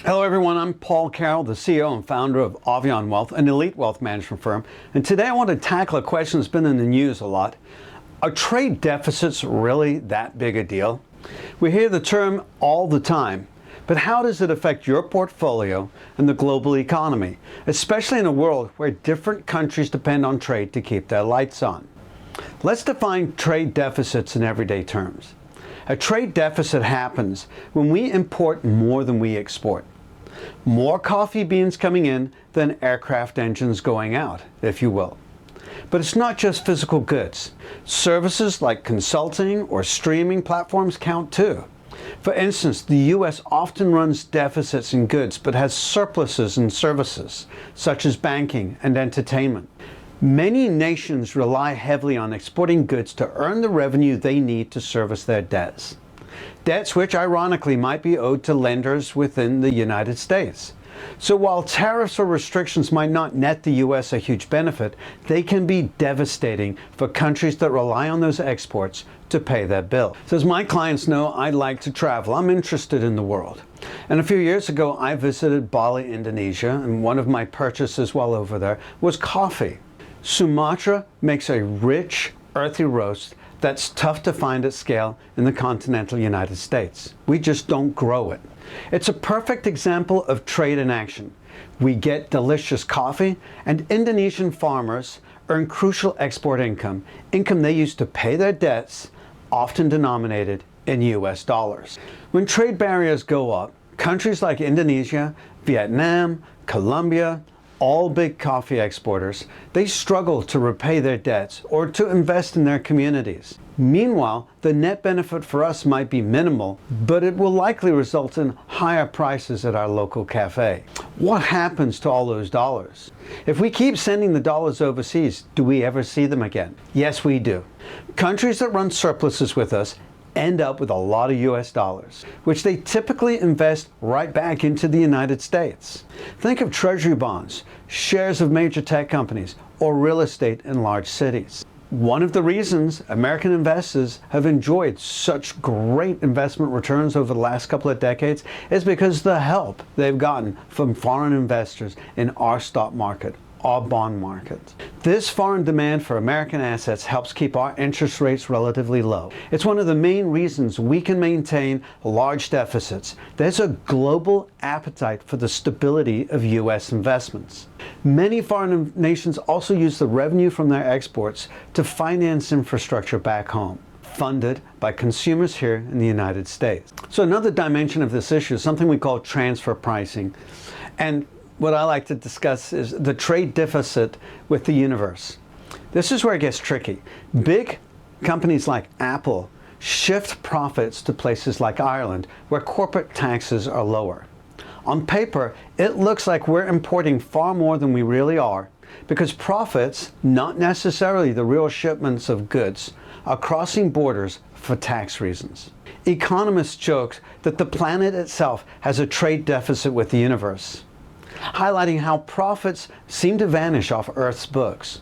Hello everyone, I'm Paul Carroll, the CEO and founder of Avion Wealth, an elite wealth management firm. And today I want to tackle a question that's been in the news a lot. Are trade deficits really that big a deal? We hear the term all the time, but how does it affect your portfolio and the global economy, especially in a world where different countries depend on trade to keep their lights on? Let's define trade deficits in everyday terms. A trade deficit happens when we import more than we export. More coffee beans coming in than aircraft engines going out, if you will. But it's not just physical goods. Services like consulting or streaming platforms count too. For instance, the U.S. often runs deficits in goods but has surpluses in services, such as banking and entertainment. Many nations rely heavily on exporting goods to earn the revenue they need to service their debts. Debts which ironically might be owed to lenders within the United States. So while tariffs or restrictions might not net the U.S. a huge benefit, they can be devastating for countries that rely on those exports to pay their bill. So as my clients know, I like to travel. I'm interested in the world. And a few years ago, I visited Bali, Indonesia, and one of my purchases while over there was coffee. Sumatra makes a rich, earthy roast that's tough to find at scale in the continental United States. We just don't grow it. It's a perfect example of trade in action. We get delicious coffee, and Indonesian farmers earn crucial export income they use to pay their debts, often denominated in US dollars. When trade barriers go up, countries like Indonesia, Vietnam, Colombia, all big coffee exporters, they struggle to repay their debts or to invest in their communities. Meanwhile, the net benefit for us might be minimal, but it will likely result in higher prices at our local cafe. What happens to all those dollars? If we keep sending the dollars overseas, do we ever see them again? Yes, we do. Countries that run surpluses with us end up with a lot of US dollars, which they typically invest right back into the United States. Think of treasury bonds, shares of major tech companies, or real estate in large cities. One of the reasons American investors have enjoyed such great investment returns over the last couple of decades is because of the help they've gotten from foreign investors in our stock market, our bond market. This foreign demand for American assets helps keep our interest rates relatively low. It's one of the main reasons we can maintain large deficits. There's a global appetite for the stability of U.S. investments. Many foreign nations also use the revenue from their exports to finance infrastructure back home, funded by consumers here in the United States. So another dimension of this issue is something we call transfer pricing. And what I like to discuss is the trade deficit with the universe. This is where it gets tricky. Big companies like Apple shift profits to places like Ireland, where corporate taxes are lower. On paper, it looks like we're importing far more than we really are, because profits, not necessarily the real shipments of goods, are crossing borders for tax reasons. Economists joke that the planet itself has a trade deficit with the universe, highlighting how profits seem to vanish off Earth's books.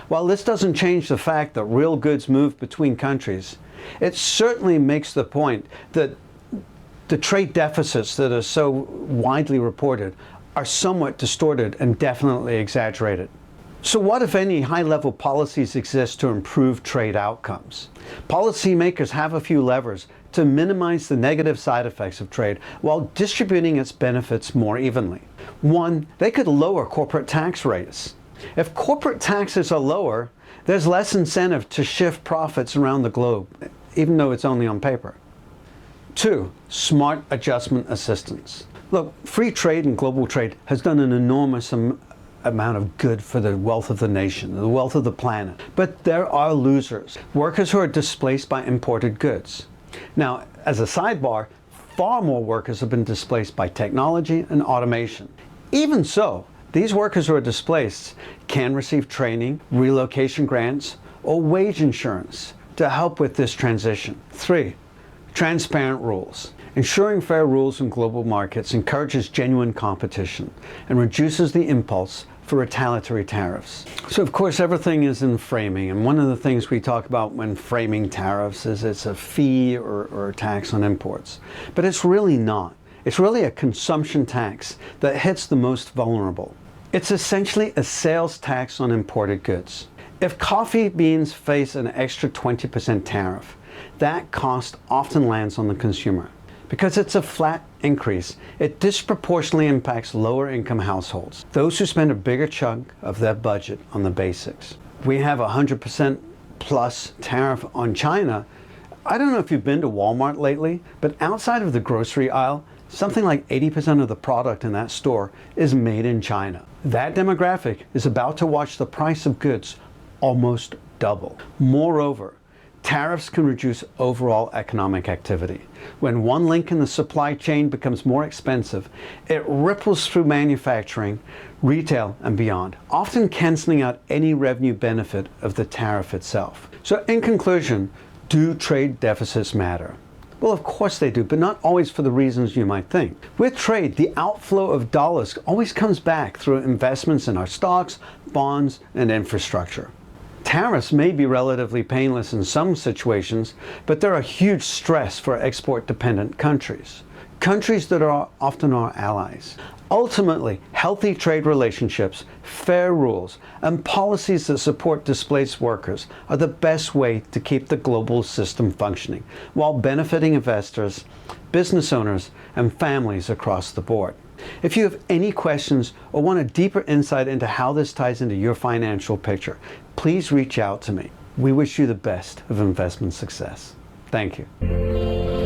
While this doesn't change the fact that real goods move between countries, it certainly makes the point that the trade deficits that are so widely reported are somewhat distorted and definitely exaggerated. So what, if any, high-level policies exist to improve trade outcomes? Policymakers have a few levers to minimize the negative side effects of trade while distributing its benefits more evenly. One, they could lower corporate tax rates. If corporate taxes are lower, there's less incentive to shift profits around the globe, even though it's only on paper. Two, smart adjustment assistance. Look, free trade and global trade has done an enormous amount of good for the wealth of the nation, the wealth of the planet. But there are losers, workers who are displaced by imported goods. Now, as a sidebar, far more workers have been displaced by technology and automation. Even so, these workers who are displaced can receive training, relocation grants, or wage insurance to help with this transition. Three, transparent rules. Ensuring fair rules in global markets encourages genuine competition and reduces the impulse for retaliatory tariffs. So of course everything is in framing, and one of the things we talk about when framing tariffs is it's a fee or a tax on imports. But it's really not. It's really a consumption tax that hits the most vulnerable. It's essentially a sales tax on imported goods. If coffee beans face an extra 20% tariff, that cost often lands on the consumer. Because it's a flat increase, it disproportionately impacts lower income households, those who spend a bigger chunk of their budget on the basics. We have a 100% plus tariff on China. I don't know if you've been to Walmart lately, but outside of the grocery aisle, something like 80% of the product in that store is made in China. That demographic is about to watch the price of goods almost double. Moreover, tariffs can reduce overall economic activity. When one link in the supply chain becomes more expensive, it ripples through manufacturing, retail, and beyond, often canceling out any revenue benefit of the tariff itself. So in conclusion, do trade deficits matter? Well, of course they do, but not always for the reasons you might think. With trade, the outflow of dollars always comes back through investments in our stocks, bonds, and infrastructure. Tariffs may be relatively painless in some situations, but they're a huge stress for export-dependent countries, countries that are often our allies. Ultimately, healthy trade relationships, fair rules, and policies that support displaced workers are the best way to keep the global system functioning, while benefiting investors, business owners, and families across the board. If you have any questions or want a deeper insight into how this ties into your financial picture, please reach out to me. We wish you the best of investment success. Thank you.